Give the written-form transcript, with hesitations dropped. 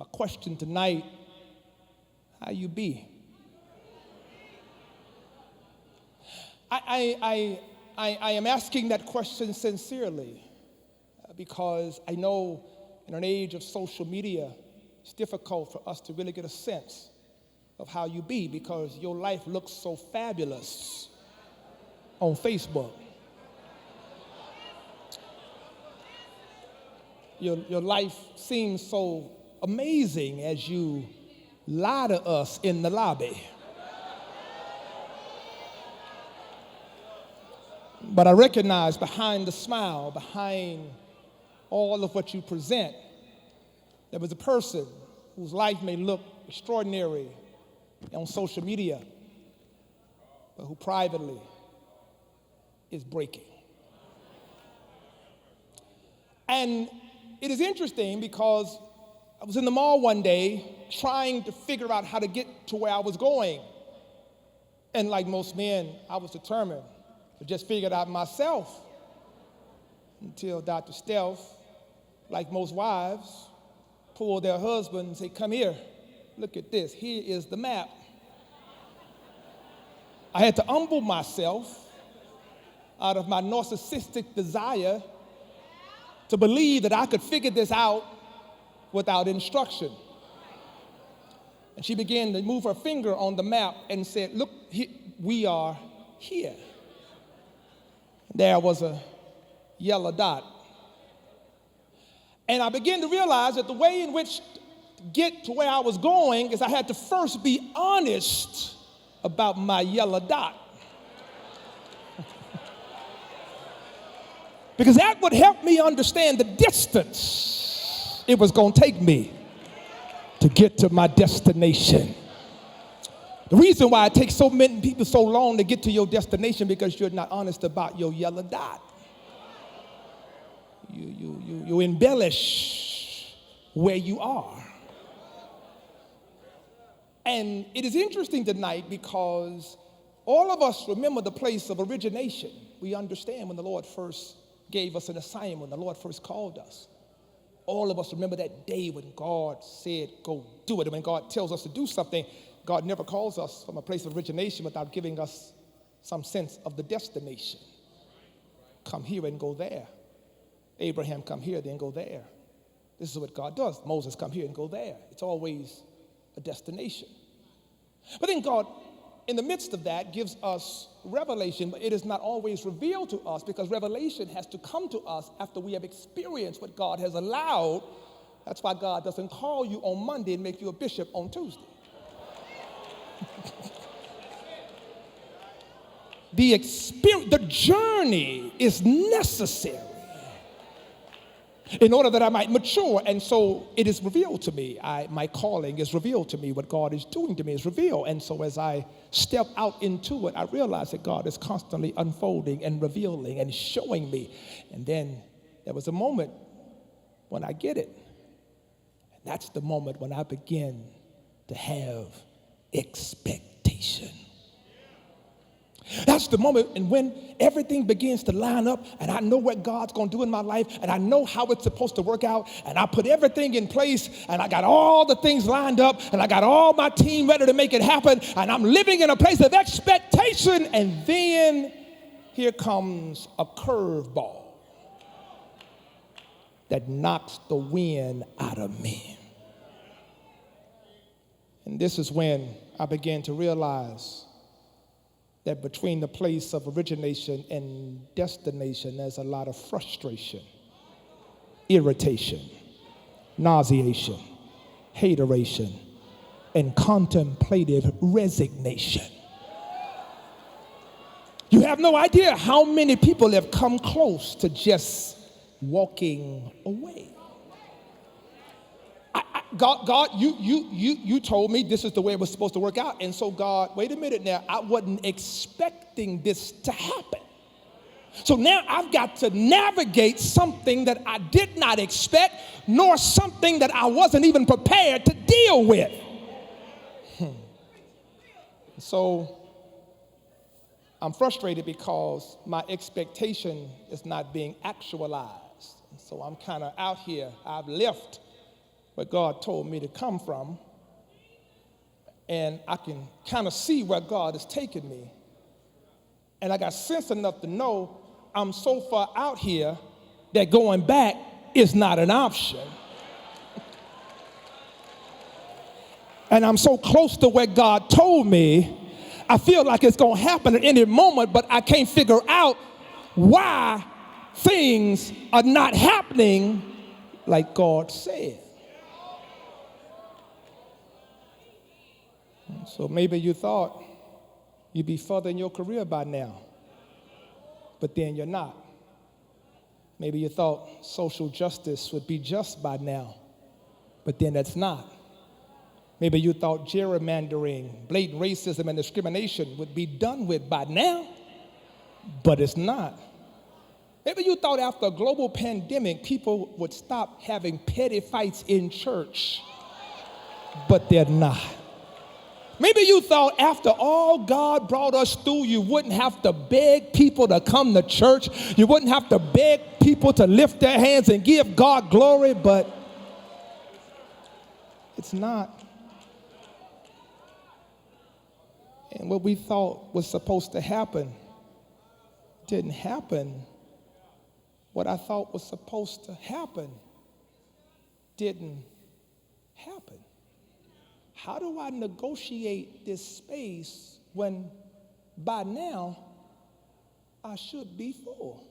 My question tonight, how you be? I am asking that question sincerely because I know in an age of social media, it's difficult for us to really get a sense of how you be because your life looks so fabulous on Facebook. Your life seems so amazing as you lie to us in the lobby. But I recognize behind the smile, behind all of what you present, there was a person whose life may look extraordinary on social media, but who privately is breaking. And it is interesting because I was in the mall one day trying to figure out how to get to where I was going. And like most men, I was determined to just figure it out myself until Dr. Steph, like most wives, pulled their husband and say, "Come here, look at this, here is the map." I had to humble myself out of my narcissistic desire to believe that I could figure this out without instruction. And she began to move her finger on the map and said, "Look, we are here." There was a yellow dot. And I began to realize that the way in which to get to where I was going is I had to first be honest about my yellow dot. Because that would help me understand the distance it was going to take me to get to my destination. The reason why it takes so many people so long to get to your destination because you're not honest about your yellow dot. You embellish where you are. And it is interesting tonight because all of us remember the place of origination. We understand when the Lord first gave us an assignment, when the Lord first called us. All of us remember that day when God said, "Go do it." And when God tells us to do something, God never calls us from a place of origination without giving us some sense of the destination. Come here and go there. Abraham, come here, then go there. This is what God does. Moses, come here and go there. It's always a destination. But then God, in the midst of that, gives us revelation, but it is not always revealed to us because revelation has to come to us after we have experienced what God has allowed. That's why God doesn't call you on Monday and make you a bishop on Tuesday. The journey is necessary in order that I might mature. And so it is revealed to me. My calling is revealed to me. What God is doing to me is revealed. And so as I step out into it, I realize that God is constantly unfolding and revealing and showing me. And then there was a moment when I get it. And that's the moment when I begin to have expectation. That's the moment and when everything begins to line up and I know what God's going to do in my life and I know how it's supposed to work out and I put everything in place and I got all the things lined up and I got all my team ready to make it happen and I'm living in a place of expectation, and then here comes a curveball that knocks the wind out of me. And this is when I began to realize that between the place of origination and destination, there's a lot of frustration, irritation, nauseation, hateration, and contemplative resignation. You have no idea how many people have come close to just walking away. God, you told me this is the way it was supposed to work out. And so God, wait a minute now, I wasn't expecting this to happen. So now I've got to navigate something that I did not expect, nor something that I wasn't even prepared to deal with. So I'm frustrated because my expectation is not being actualized. And so I'm kind of out here. I've left where God told me to come from, and I can kind of see where God is taking me. And I got sense enough to know I'm so far out here that going back is not an option. And I'm so close to where God told me, I feel like it's going to happen at any moment, but I can't figure out why things are not happening like God said. So maybe you thought you'd be further in your career by now, but then you're not. Maybe you thought social justice would be just by now, but then it's not. Maybe you thought gerrymandering, blatant racism, and discrimination would be done with by now, but it's not. Maybe you thought after a global pandemic, people would stop having petty fights in church, but they're not. Maybe you thought after all God brought us through, you wouldn't have to beg people to come to church. You wouldn't have to beg people to lift their hands and give God glory, but it's not. And what we thought was supposed to happen didn't happen. What I thought was supposed to happen didn't happen. How do I negotiate this space when by now I should be full?